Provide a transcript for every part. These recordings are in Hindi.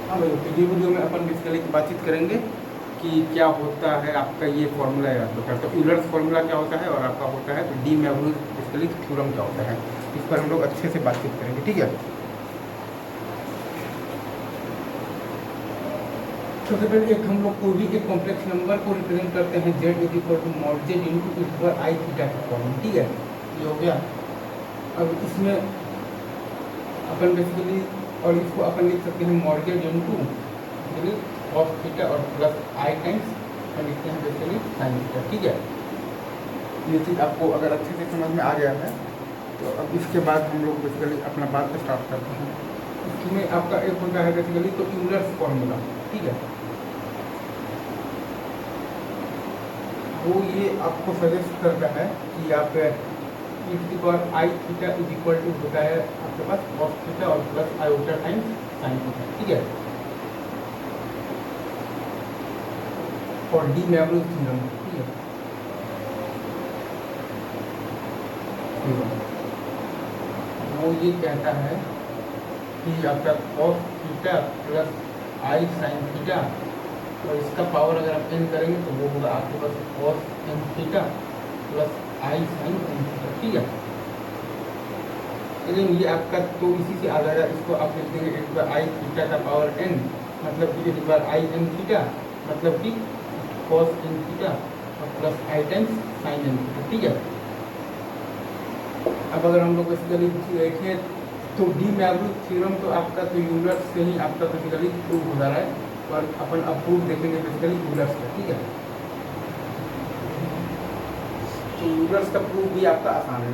हाँ भाई, तो ये वीडियो में अपन बेसिकली बातचीत करेंगे कि क्या होता है आपका ये फॉर्मूला याद होता है, तो यूलर्स फॉर्मूला क्या होता है और आपका होता है डी मैवलुस बेसिकली थ्योरम क्या होता है, इस पर हम लोग अच्छे से बातचीत करेंगे, ठीक है। सबसे पहले एक हम लोग कोई भी एक कॉम्प्लेक्स नंबर को रिप्रेजेंट करते हैं z is equal to mod z into e पर आई थीटा की फॉर्म में, ठीक है, ये हो गया। अब इसमें अपन बेसिकली और इसको अपन लिख सकते हैं mod z into cos theta और प्लस आई टाइम्स हम लिखते हैं बेसिकली साइन थीटा, ठीक है। ये चीज़ आपको अगर अच्छे से समझ में आ गया है तो अब इसके बाद हम लोग बेसिकली अपना बात स्टार्ट करते हैं। इसमें आपका एक होता है बेसिकली तो यूलर्स फॉर्मूला, ठीक है। वो ये आपको सजेस्ट करता है कि आप आई थीटा इज इक्वल टू होता है आपके पास कॉस थीटा और plus iota times sine theta, ठीक है। और डी मैवलुस थ्योरम, ठीक है। वो ये कहता है कि आपका cos theta plus I sine theta और इसका पावर अगर आप एन करेंगे तो वो होगा आपके पास cos N theta plus I sign N theta, ठीक है। लेकिन ये आपका तो इसी से आ जाएगा, इसको आप लिख देंगे एक बार आई थीटा का पावर एन, मतलब कि एक बार आई एन थीटा, मतलब कि कॉस एन थीटा और plus I times sign N theta, ठीक है। अब अगर हम लोग बेसिकली देखें तो डी मैवलुस थ्योरम तो आपका तो यूलर्स से ही आपका बेसिकली प्रूव हो जा रहा है, और अपन अब प्रूफ देखेंगे बेसिकली यूलर्स का, ठीक है। तो यूलर्स का प्रूफ भी आपका आसान है,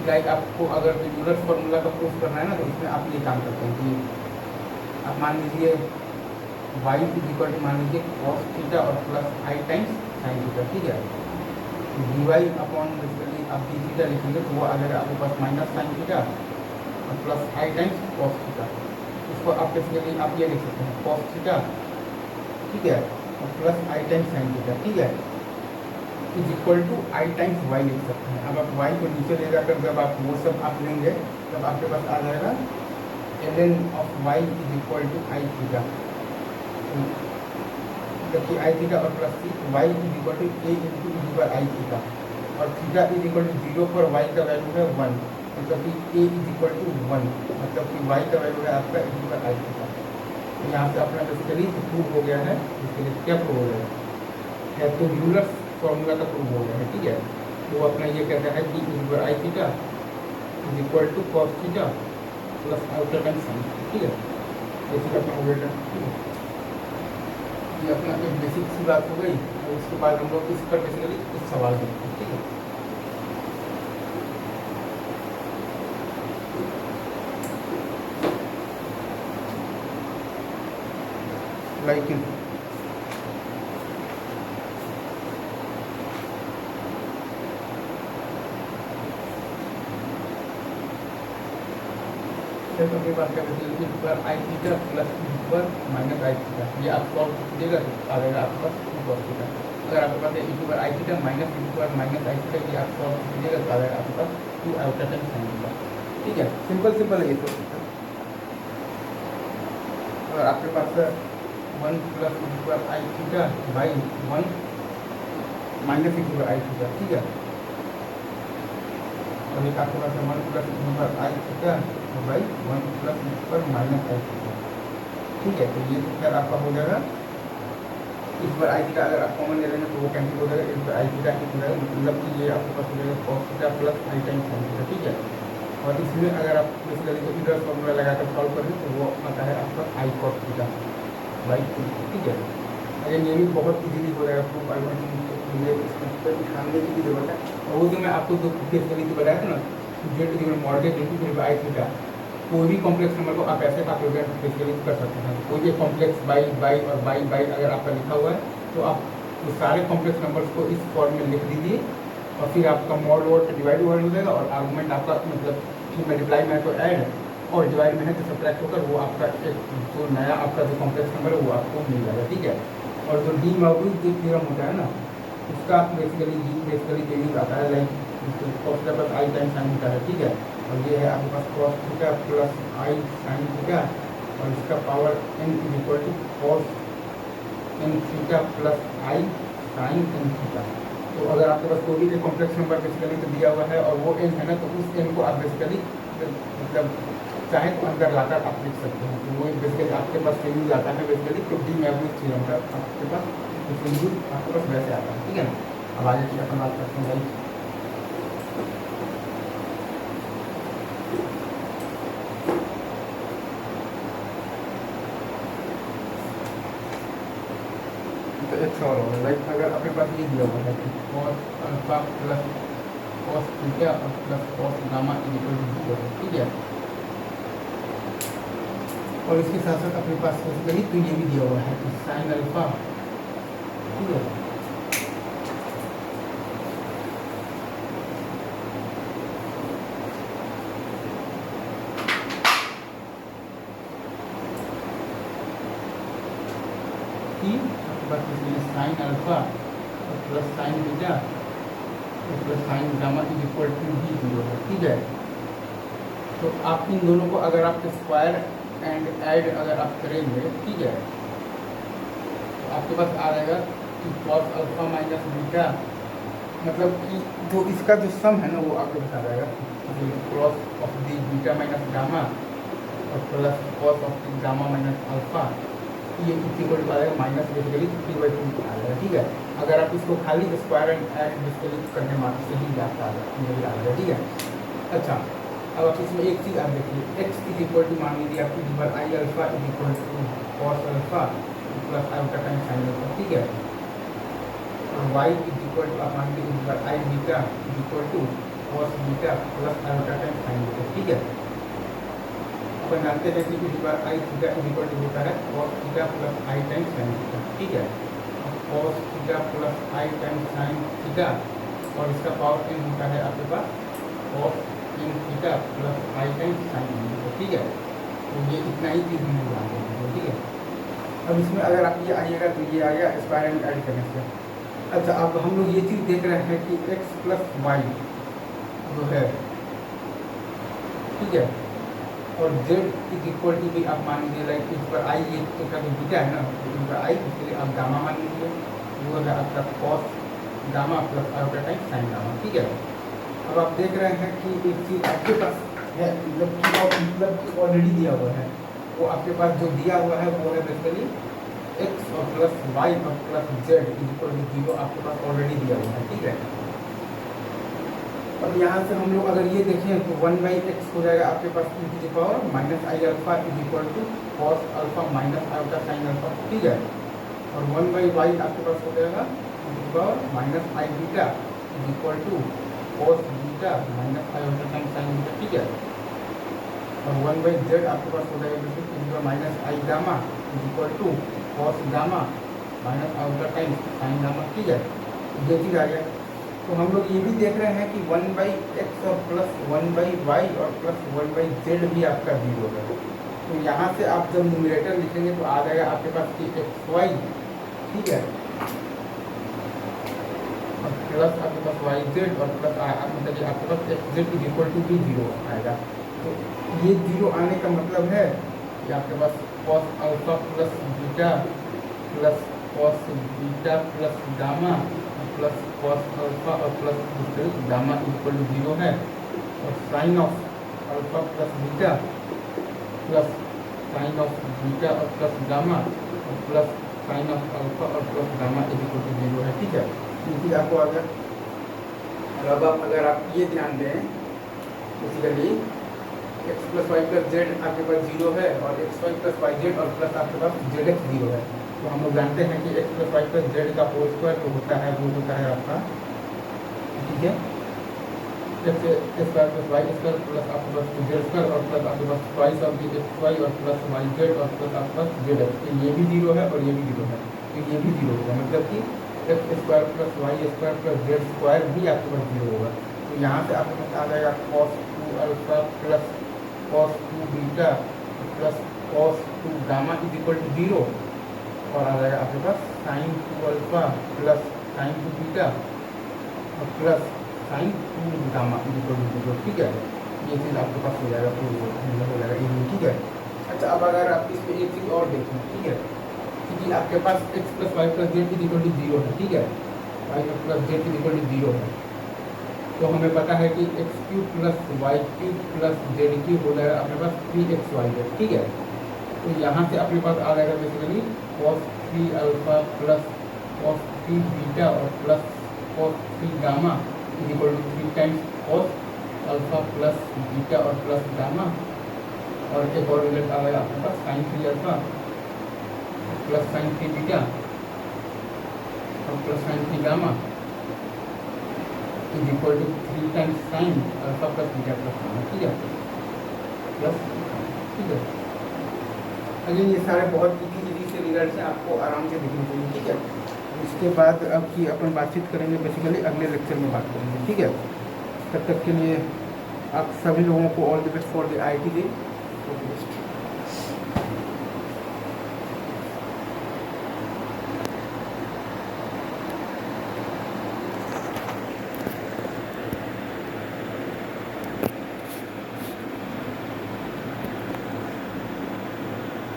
लाइक आपको अगर यूलर्स फॉर्मूला का प्रूफ करना है ना तो इसमें आप ये काम करते हैं कि आप मान लीजिए y इज इक्वल टू मान लीजिए कॉस थीटा और plus I times sine theta, ठीक है। डी वाई अपॉन बेसिकली आप डी थीटा लिखेंगे तो वो आ जाएगा आपके पास माइनस साइन थीटा और plus I times cos theta. इसको आप बेसिकली आप ये लिख सकते हैं कॉस थीटा, ठीक है, और plus I times sine theta, ठीक है, is equal to I times Y लिख सकते हैं। अब आप वाई को नीचे ले जाकर जब आप वो सब आप लेंगे तब आपके पास आ जाएगा l n of y is equal to i theta, जबकि आई थीटा और plus c y is equal to a into e पर आई थीटा, और थीटा इज इक्वल टू 0 पर वाई का वैल्यू है 1, मतलब कि ए इज इक्वल टू 1, मतलब कि वाई का वैल्यू है आपका ई पर आई थीटा। तो यहाँ से अपना बेसिकली प्रूव हो गया है, इसके लिए क्या प्रूव हो गया है तो यूलर्स फॉर्मूला का प्रूव हो गया है, ठीक है। तो वो अपना ये कहता है कि ई पर i theta is equal to cos theta plus iota times sine, ठीक है। बेसिक अपना हो गया, ठीक है। ये अपना एक बेसिक सी बात हो गई, और उसके बाद हम लोग इस पर बेसिकली कुछ सवाल देखते हैं, ठीक है। लाइक अपनी बात करें पर आई थीटा प्लस पर माइनस आई थीटा, ये आप सॉल्व कीजिएगा तो आ जाएगा आपके पास टू कॉस थीटा। अगर आपके पास ई पर i theta minus i theta, ये आप सॉल्व कीजिएगा तो आ जाएगा आपके पास two iota time sine theta, ठीक है। सिंपल सिंपल है ये तो। अगर आपके पास 1 प्लस ई पर आई थीटा बाई 1 माइनस ई पर आई थीटा, ठीक है, और एक आपके पास 1 प्लस ई पर आई थीटा बाई 1 प्लस ई पर माइनस आई थीटा, ठीक है। तो ये तो खैर आपका हो जाएगा, इस पर आई थीटा अगर आप कॉमन ले लेंगे तो वो कैंसिल हो जाएगा, इस पर आई थीटा हो जाएगा, मतलब कि ये आपके पास हो जाएगा cos theta plus I times sine theta, ठीक है। और इसमें अगर आप बेसिकली तो इधर फॉर्मूला लगाकर सॉल्व करें तो वो आता है आपका आई कॉस थीटा बाई 2, ठीक है। अगर ये भी बहुत इजीली हो जाएगा प्रूफ, आई मुझे इसमें ध्यान देने की जरूरत है। और वो जो मैं आपको जो बेसिकली तो बताया था ना जेड मॉडल इंटू आई थीटा, कोई भी कॉम्प्लेक्स नंबर को आप ऐसे कैलकुलेट बेसिकली कर सकते हैं। कोई भी कॉम्प्लेक्स बाई बाई और बाई बाई अगर आपका लिखा हुआ है तो आप उस सारे कॉम्प्लेक्स नंबर्स को इस फॉर्म में लिख दीजिए, और फिर आपका मॉड वर्ड डिवाइड वर्ड हो जाएगा, और आर्गूमेंट आपका मतलब कि मल्टीप्लाई में है तो ऐड, और डिवाइड में है तो सब्ट्रैक्ट होकर वो आपका एक जो नया आपका जो कॉम्प्लेक्स नंबर है वो आपको मिल जाएगा, ठीक है। और जो डी मैवलुस जो थ्योरम होता है ना उसका बेसिकली जो यूज आता है like cos plus I time sine होता है, ठीक है। और ये है आपके पास cos theta plus I sine theta और इसका power n is equal to cos n theta plus I sine n theta. तो अगर आपके पास कोई भी कॉम्प्लेक्स नंबर बेसिकली तो दिया हुआ है और वो n है ना, तो उस n को आप बेसिकली मतलब चाहे तो अंदर लाकर आप लिख सकते हैं। तो वो बेसिकली आपके पास वैल्यूज आता है बेसिकली तो डी मैवरिज थ्योरम का आपके पास वैल्यूज आपके पास वैसे आता है, ठीक है ना। अब आगे की अपन बात करते हैं भाई। तो एक सवाल होगा लाइक अगर आपके पास ये दिया हुआ है कि cos alpha plus cos theta और plus cos gamma is equal to 0 है, ठीक है। और इसके साथ साथ अपने पास बेसिकली तो ये भी दिया हुआ है कि साइन अल्फा, ठीक है, साइन अल्फा और प्लस साइन थीटा और plus sine gamma is equal to भी 0 है, ठीक है। तो आप इन दोनों को अगर आप स्क्वायर एंड ऐड अगर आप करेंगे, ठीक है, तो आपके पास आ जाएगा कि कॉस अल्फा माइनस बीटा, मतलब कि जो इसका जो सम है ना वो आपके पास आ जाएगा cos of the beta minus gamma और plus cos of the gamma minus alpha, ये इक्वल टू आ जाएगा माइनस बेसिकली 3/2 आ जाएगा, ठीक है। अगर आप इसको खाली स्क्वायर एंड ऐड बेसिकली करने मात्र से ही याद आ जाएगा, ठीक है। अच्छा, अब आप इसमें एक चीज़ आप देखिए, x इज इक्वल टू मान लीजिए आपकी number I alpha is equal to cos alpha plus iota time sine alpha, ठीक है। और y इज इक्वल टू आप मान लीजिए number I beta is equal to cos beta plus iota time sine beta, ठीक है। अपन जानते हैं कि इस बार I theta is equal to होता है cos theta plus I time sine theta, ठीक है। Cos theta plus I time sine theta और इसका पावर n होता है आपके पास cos n theta plus I time sine theta, ठीक है। तो ये इतना ही चीज़ हमें जानते हैं, ठीक है। अब इसमें अगर आप ये आइएगा तो ये आएगा स्क्वायर एंड ऐड करने से। अच्छा, अब हम लोग ये चीज़ देख रहे हैं कि x प्लस वाई जो है, ठीक है, और z इज इक्वल टू भी आप मान लीजिए लाइक इस पर आई ये तो का बीटा है ना, तो इन पर आई इसके लिए आप गामा मान लीजिए, वो है आपका cos gamma plus iota time sine gamma, ठीक है। अब आप देख रहे हैं कि एक चीज़ आपके पास है मतलब ऑलरेडी दिया हुआ है, वो आपके पास जो दिया हुआ है वो है बेसिकली x और प्लस वाई और plus Z is equal to 0 आपके पास ऑलरेडी दिया हुआ है, ठीक है। अब यहाँ से हम लोग अगर ये देखें तो 1/x हो जाएगा आपके पास e की power minus I alpha is equal to cos alpha minus iota sine alpha, ठीक है। और 1/y आपके पास हो जाएगा e की power minus I beta is equal to cos beta minus iota time sine beta, ठीक है। और 1/z आपके पास हो जाएगा minus I gamma is equal to cos gamma minus iota time sine gamma, ठीक है। ये चीज़ आ गया। तो हम लोग ये भी देख रहे हैं कि 1/x और प्लस 1/y और प्लस 1/z भी आपका 0 है। तो यहाँ से आप जब न्यूमरेटर लिखेंगे तो आ जाएगा आपके पास कि xy, ठीक है, और प्लस आपके पास yz और प्लस मतलब आपके पास xz इज इक्वल टू भी 0 आएगा। तो ये 0 आने का मतलब है कि आपके पास cos alpha plus beta plus cos beta plus gamma plus cos alpha और प्लस गामा इक्वल टू 0 है। और sine of alpha plus beta plus sine of beta और प्लस गामा और प्लस साइन ऑफ अल्फा और प्लस गामा इक्वल टू 0 है, ठीक है। ये चीज़ आपको आ गया। अब अगर आप ये ध्यान दें basically x plus Y plus Z आपके पास 0 है और X Y plus Y Z और प्लस आपके पास जेड एक्स 0 है। तो हम लोग जानते हैं कि x plus Y plus z का होल स्क्वायर जो होता है वो होता है आपका, ठीक है, x square plus y square plus आपके पास जेड स्क्वायर और प्लस आपके पास twice of the x y और प्लस वाई जेड और प्लस आपके पास जेड एक्स। ये भी 0 है और ये भी 0 है, तो ये भी 0 होगा, मतलब कि x square plus y square plus z square भी आपके पास 0 होगा। तो यहाँ से आपके पास आ जाएगा cos 2 alpha plus cos 2 beta plus cos 2 gamma is equal to 0 और आ जाएगा आपके पास sin 2 alpha plus sin 2 beta और plus sin 2 gamma is equal to 0, ठीक है। ये चीज़ आपके पास हो जाएगा, तो हो जाएगा ये, ठीक है। अच्छा, अच्छा, अब अगर आप इसमें एक चीज़ और देखें, ठीक है, क्योंकि आपके पास x plus Y plus Z is equal to 0 है, ठीक है, y plus Z is equal to 0 है, तो हमें पता है कि x cube plus y cube plus z cube हो जाएगा अपने पास 3xy है, ठीक है। तो यहाँ से अपने पास आ जाएगा basically cos 3 alpha plus cos 3 beta और plus cos 3 gamma is equal to 3 times cos alpha plus beta और प्लस गामा, और एक और रिजल्ट आ गया आपके पास sin 3 alpha plus sin 3 beta और plus sin 3 gamma is equal to 3 times sin alpha plus beta plus gamma, ठीक है, प्लस, ठीक है। अगेन ये सारे बहुत इजी से रिजल्ट हैं, आपको आराम से देखने चाहिए, ठीक है। इसके बाद अब की अपन बातचीत करेंगे बेसिकली अगले लेक्चर में बात करेंगे, ठीक है। तब तक के लिए आप सभी लोगों को all the best for the IIT day.